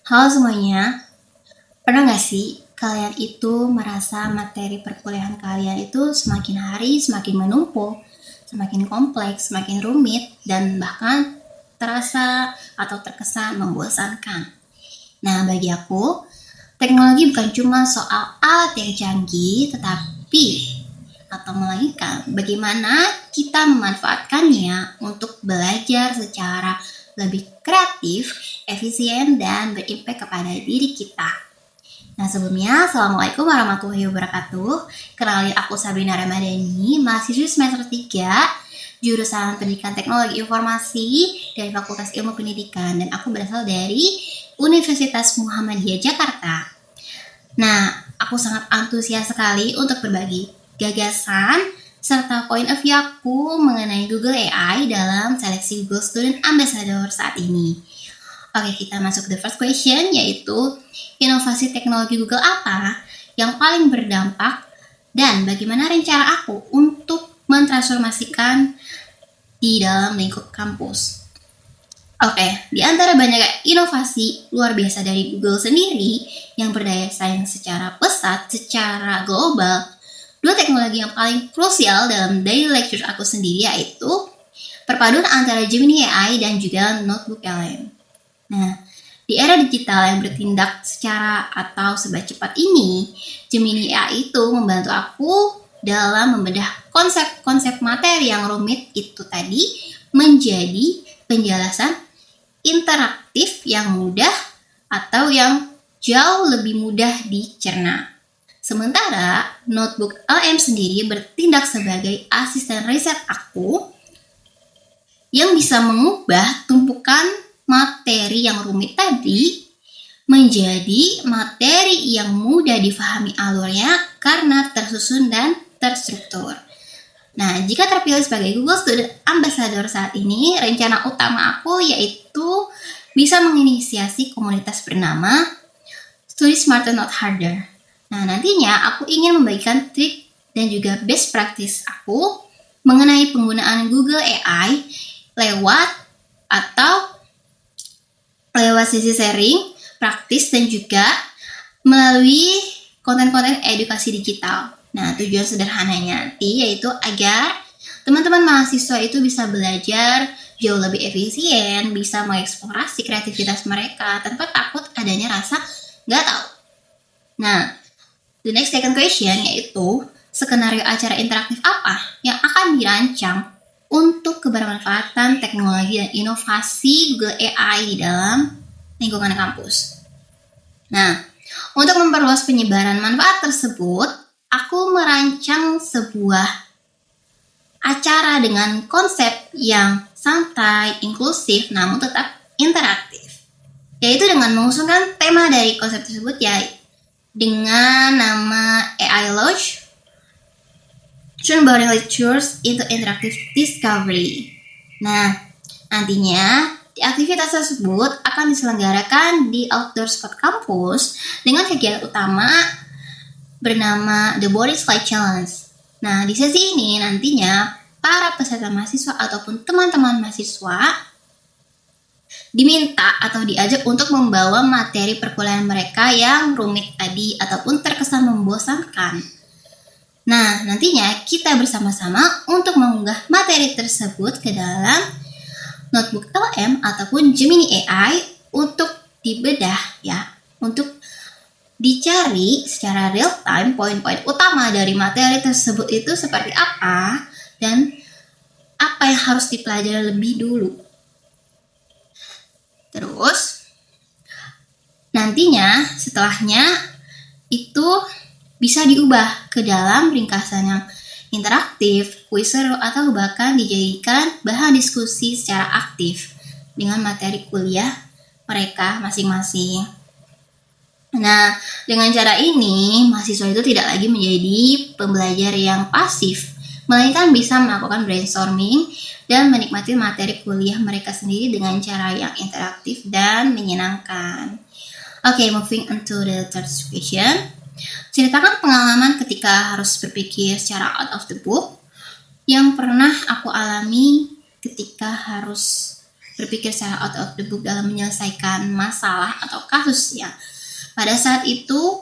Halo semuanya, pernah gak sih kalian itu merasa materi perkuliahan kalian itu semakin hari semakin menumpuk, semakin kompleks, semakin rumit, dan bahkan terasa atau terkesan membosankan? Nah, bagi aku, teknologi bukan cuma soal alat yang canggih, tetapi atau melainkan bagaimana kita memanfaatkannya untuk belajar secara lebih kreatif, efisien, dan berimpact kepada diri kita. Nah sebelumnya, Assalamualaikum warahmatullahi wabarakatuh. Kenalin aku Sabrina Ramadhani, mahasiswi semester 3, jurusan Pendidikan Teknologi Informasi dari Fakultas Ilmu Pendidikan, dan aku berasal dari Universitas Muhammadiyah Jakarta. Nah, aku sangat antusias sekali untuk berbagi gagasan serta point of view aku mengenai Google AI dalam seleksi Google Student Ambassador saat ini. Oke, kita masuk ke the first question, yaitu inovasi teknologi Google apa yang paling berdampak dan bagaimana rencana aku untuk mentransformasikan di dalam lingkup kampus. Oke, di antara banyak inovasi luar biasa dari Google sendiri yang berdaya saing secara pesat, secara global, dua teknologi yang paling krusial dalam daily lecture aku sendiri yaitu perpaduan antara Gemini AI dan juga Notebook LM. Nah, di era digital yang bertindak secara atau serba cepat ini, Gemini AI itu membantu aku dalam membedah konsep-konsep materi yang rumit itu tadi menjadi penjelasan interaktif yang mudah atau yang jauh lebih mudah dicerna. Sementara Notebook LM sendiri bertindak sebagai asisten riset aku yang bisa mengubah tumpukan materi yang rumit tadi menjadi materi yang mudah difahami alurnya karena tersusun dan terstruktur. Nah, jika terpilih sebagai Google Student Ambassador saat ini, rencana utama aku yaitu bisa menginisiasi komunitas bernama Study Smarter Not Harder. Nah, nantinya aku ingin membagikan trik dan juga best practice aku mengenai penggunaan Google AI lewat sesi sharing, praktis, dan juga melalui konten-konten edukasi digital. Nah, tujuan sederhananya nanti yaitu agar teman-teman mahasiswa itu bisa belajar jauh lebih efisien, bisa mengeksplorasi kreativitas mereka tanpa takut adanya rasa nggak tahu. Nah, the next second question yaitu skenario acara interaktif apa yang akan dirancang untuk kebermanfaatan teknologi dan inovasi Google AI di dalam lingkungan kampus. Nah, untuk memperluas penyebaran manfaat tersebut, aku merancang sebuah acara dengan konsep yang santai, inklusif, namun tetap interaktif. Yaitu dengan mengusungkan tema dari konsep tersebut dengan nama AI Lodge, Turn Boring Lectures into Interactive Discovery. Nah, nantinya di aktivitas tersebut akan diselenggarakan di outdoor spot kampus dengan kegiatan utama bernama The Boring Slide Challenge. Nah, di sesi ini nantinya para peserta mahasiswa ataupun teman-teman mahasiswa diminta atau diajak untuk membawa materi perkuliahan mereka yang rumit tadi ataupun terkesan membosankan. Nah, nantinya kita bersama-sama untuk mengunggah materi tersebut ke dalam Notebook LM ataupun Gemini AI untuk dibedah untuk dicari secara real time poin-poin utama dari materi tersebut itu seperti apa dan apa yang harus dipelajari lebih dulu. Terus nantinya setelahnya itu bisa diubah ke dalam ringkasan yang interaktif, kuis seru, atau bahkan dijadikan bahan diskusi secara aktif dengan materi kuliah mereka masing-masing. Nah, dengan cara ini, mahasiswa itu tidak lagi menjadi pembelajar yang pasif, melainkan bisa melakukan brainstorming dan menikmati materi kuliah mereka sendiri dengan cara yang interaktif dan menyenangkan. Okay, moving on to the third question. Ceritakan pengalaman ketika harus berpikir secara out of the book yang pernah aku alami ketika harus berpikir secara out of the book dalam menyelesaikan masalah atau kasus ya. Pada saat itu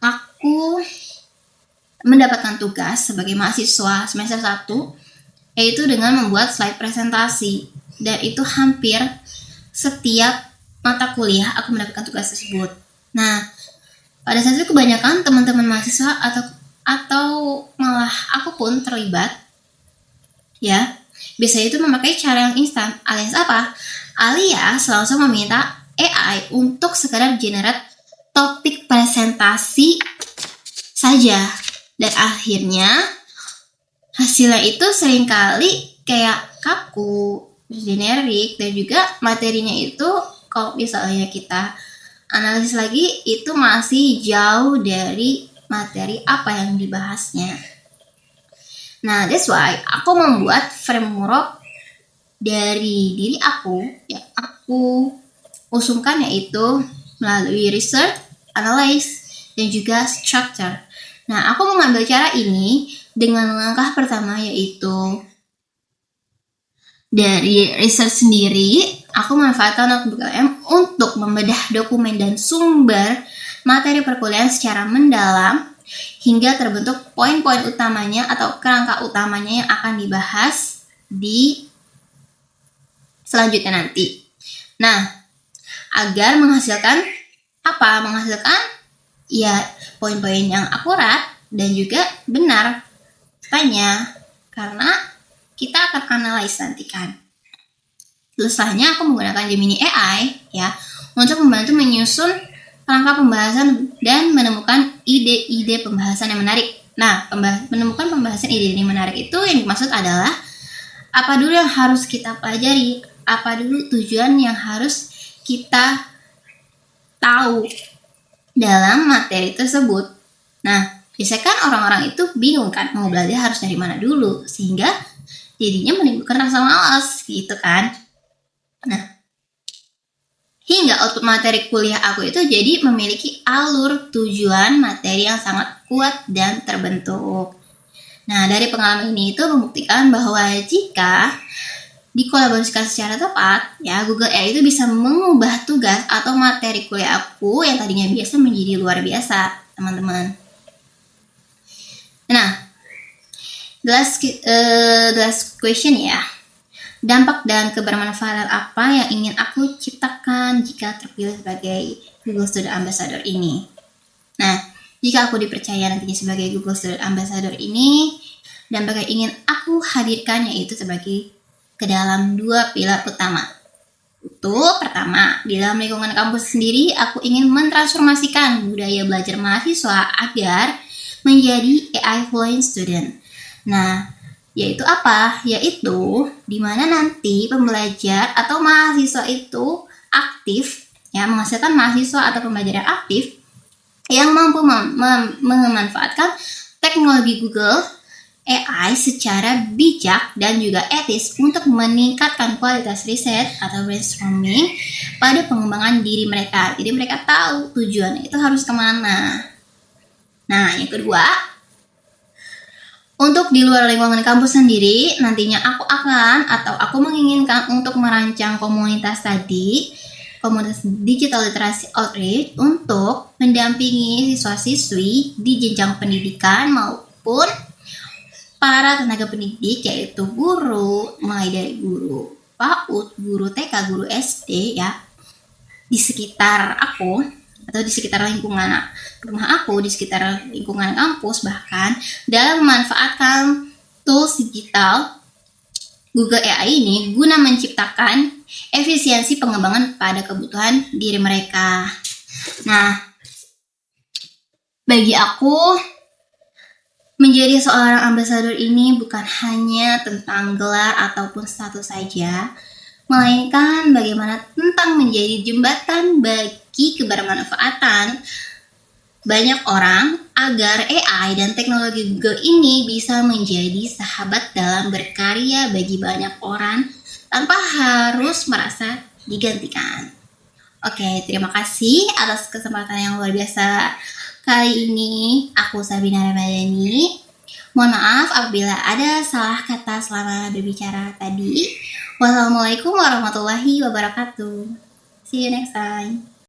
aku mendapatkan tugas sebagai mahasiswa semester 1, yaitu dengan membuat slide presentasi, dan itu hampir setiap mata kuliah aku mendapatkan tugas tersebut. Nah, pada saat itu kebanyakan teman-teman mahasiswa atau malah aku pun terlibat ya. Biasanya itu memakai cara yang instan, alias apa? Alias langsung meminta AI untuk sekedar generate topik presentasi saja. Dan akhirnya hasilnya itu seringkali kayak kaku, generik, dan juga materinya itu kalau misalnya kita analisis lagi itu masih jauh dari materi apa yang dibahasnya. Nah, that's why aku membuat framework dari diri aku yang aku usungkan, yaitu melalui research, analysis, dan juga structure. Nah, aku mengambil cara ini dengan langkah pertama, yaitu dari research sendiri. Aku memanfaatkan notebook LM untuk membedah dokumen dan sumber materi perkuliahan secara mendalam hingga terbentuk poin-poin utamanya atau kerangka utamanya yang akan dibahas di selanjutnya nanti. Nah, agar menghasilkan ya poin-poin yang akurat dan juga benar tanya, karena kita akan analyze nanti kan. Setelahnya aku menggunakan Gemini AI ya untuk membantu menyusun rangka pembahasan dan menemukan ide-ide pembahasan yang menarik. Nah, menemukan pembahasan ide yang menarik itu yang dimaksud adalah apa dulu yang harus kita pelajari, apa dulu tujuan yang harus kita tahu dalam materi tersebut. Nah, biasanya kan orang-orang itu bingung kan mau belajar harus dari mana dulu, sehingga jadinya menimbulkan rasa malas gitu kan. Nah, hingga output materi kuliah aku itu jadi memiliki alur tujuan materi yang sangat kuat dan terbentuk. Nah, dari pengalaman ini itu membuktikan bahwa jika dikolaborasikan secara tepat, ya Google AI itu bisa mengubah tugas atau materi kuliah aku yang tadinya biasa menjadi luar biasa, teman-teman. Nah, the last question ya. Dampak dan kebermanfaatan apa yang ingin aku ciptakan jika terpilih sebagai Google Student Ambassador ini? Nah, jika aku dipercaya nantinya sebagai Google Student Ambassador ini, dampak yang ingin aku hadirkan yaitu terbagi ke dalam 2 pilar utama. Itu pertama, di dalam lingkungan kampus sendiri, aku ingin mentransformasikan budaya belajar mahasiswa agar menjadi AI fluent student. Nah, yaitu apa? Yaitu di mana nanti pembelajar atau mahasiswa itu aktif, ya, menghasilkan mahasiswa atau pembelajar yang aktif yang mampu memanfaatkan teknologi Google AI secara bijak dan juga etis untuk meningkatkan kualitas riset atau brainstorming pada pengembangan diri mereka. Jadi mereka tahu tujuannya itu harus kemana. Nah, yang kedua, untuk di luar lingkungan kampus sendiri, nantinya aku menginginkan untuk merancang komunitas digital literasi outreach untuk mendampingi siswa-siswi di jenjang pendidikan maupun para tenaga pendidik, yaitu guru, mulai dari guru PAUD, guru TK, guru SD ya, di sekitar aku atau di sekitar lingkungan rumah aku, di sekitar lingkungan kampus, bahkan dalam memanfaatkan tools digital Google AI ini guna menciptakan efisiensi pengembangan pada kebutuhan diri mereka. Nah, bagi aku menjadi seorang ambasador ini bukan hanya tentang gelar ataupun status saja, melainkan bagaimana tentang menjadi jembatan bagi kebermanfaatan banyak orang agar AI dan teknologi Google ini bisa menjadi sahabat dalam berkarya bagi banyak orang tanpa harus merasa digantikan. Oke, terima kasih atas kesempatan yang luar biasa kali ini. Aku Sabina Ramadhani. Mohon maaf apabila ada salah kata selama berbicara tadi. Wassalamualaikum warahmatullahi wabarakatuh. See you next time.